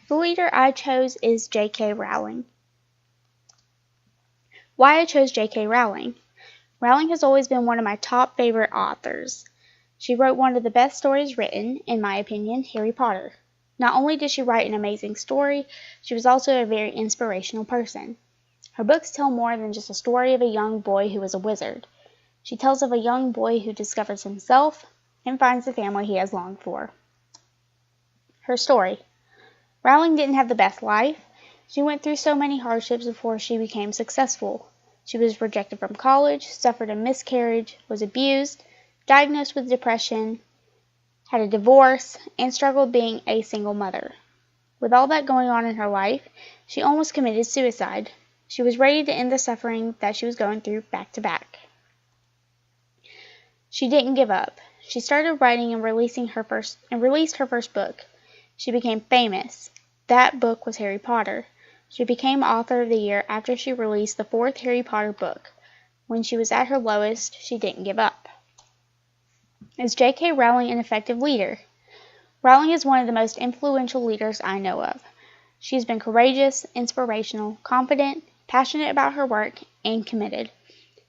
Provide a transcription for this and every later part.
The leader I chose is J.K. Rowling. Why I chose J.K. Rowling? Rowling has always been one of my top favorite authors. She wrote one of the best stories written, in my opinion, Harry Potter. Not only did she write an amazing story, she was also a very inspirational person. Her books tell more than just a story of a young boy who is a wizard. She tells of a young boy who discovers himself and finds the family he has longed for. Her story. Rowling didn't have the best life. She went through so many hardships before she became successful. She was rejected from college, suffered a miscarriage, was abused, diagnosed with depression, had a divorce, and struggled being a single mother. With all that going on in her life, she almost committed suicide. She was ready to end the suffering that she was going through back to back. She didn't give up. She started writing and released her first book. She became famous. That book was Harry Potter. She became Author of the Year after she released the 4th Harry Potter book. When she was at her lowest, she didn't give up. Is J.K. Rowling an effective leader? Rowling is one of the most influential leaders I know of. She has been courageous, inspirational, confident, passionate about her work, and committed.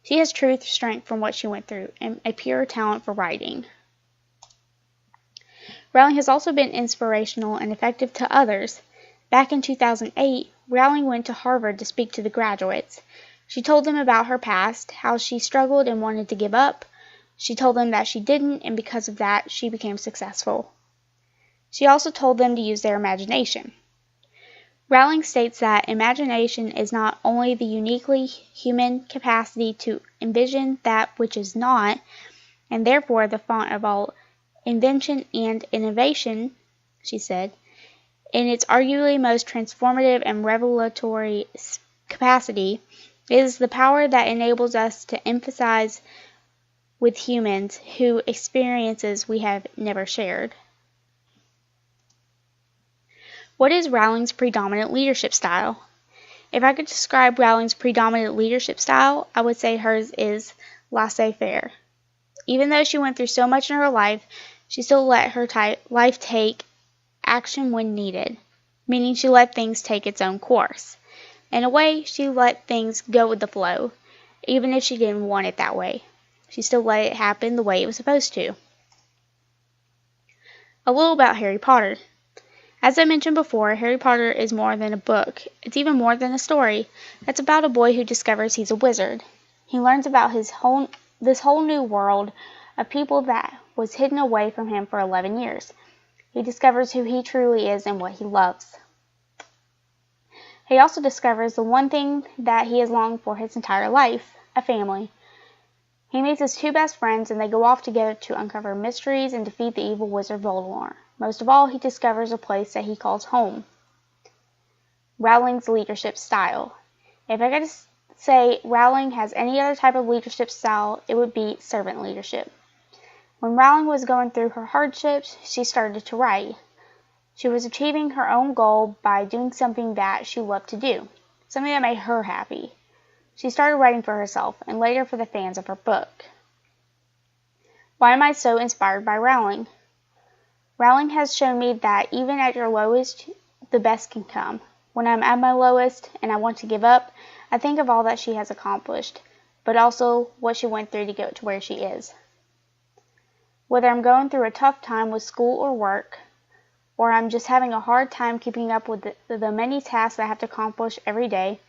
She has truth, strength from what she went through, and a pure talent for writing. Rowling has also been inspirational and effective to others. Back in 2008, Rowling went to Harvard to speak to the graduates. She told them about her past, how she struggled and wanted to give up. She told them that she didn't, and because of that, she became successful. She also told them to use their imagination. Rowling states that imagination is not only the uniquely human capacity to envision that which is not, and therefore the font of all invention and innovation, she said, in its arguably most transformative and revelatory capacity, it is the power that enables us to emphasize with humans who experiences we have never shared. What is Rowling's predominant leadership style? If I could describe Rowling's predominant leadership style, I would say hers is laissez-faire. Even though she went through so much in her life, she still let her life take action when needed, meaning she let things take its own course. In a way, she let things go with the flow, even if she didn't want it that way. She still let it happen the way it was supposed to. A little about Harry Potter. As I mentioned before, Harry Potter is more than a book. It's even more than a story. It's about a boy who discovers he's a wizard. He learns about this whole new world of people that was hidden away from him for 11 years. He discovers who he truly is and what he loves. He also discovers the one thing that he has longed for his entire life, a family. He meets his 2 best friends and they go off together to uncover mysteries and defeat the evil wizard Voldemort. Most of all, he discovers a place that he calls home. Rowling's leadership style. If I could say Rowling has any other type of leadership style, it would be servant leadership. When Rowling was going through her hardships, she started to write. She was achieving her own goal by doing something that she loved to do, something that made her happy. She started writing for herself and later for the fans of her book. Why am I so inspired by Rowling? Rowling has shown me that even at your lowest, the best can come. When I'm at my lowest and I want to give up, I think of all that she has accomplished, but also what she went through to get to where she is. Whether I'm going through a tough time with school or work, or I'm just having a hard time keeping up with the many tasks I have to accomplish every day,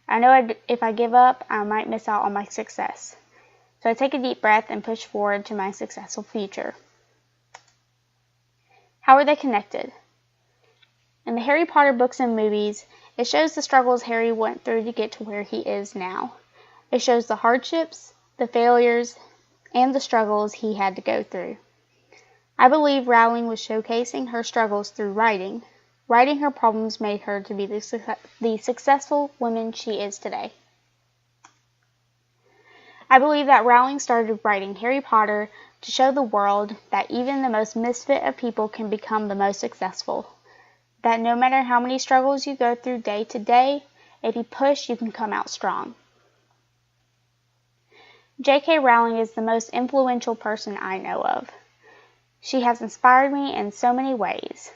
I know if I give up, I might miss out on my success. So I take a deep breath and push forward to my successful future. How are they connected? In the Harry Potter books and movies, it shows the struggles Harry went through to get to where he is now. It shows the hardships, the failures, and the struggles he had to go through. I believe Rowling was showcasing her struggles through writing. Writing her problems made her to be the successful woman she is today. I believe that Rowling started writing Harry Potter to show the world that even the most misfit of people can become the most successful. That no matter how many struggles you go through day to day, if you push, you can come out strong. J.K. Rowling is the most influential person I know of. She has inspired me in so many ways.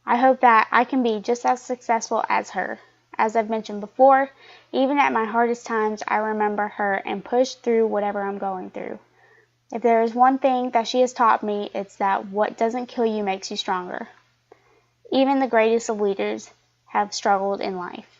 I hope that I can be just as successful as her. As I've mentioned before, even at my hardest times, I remember her and push through whatever I'm going through. If there is one thing that she has taught me, it's that what doesn't kill you makes you stronger. Even the greatest of leaders have struggled in life.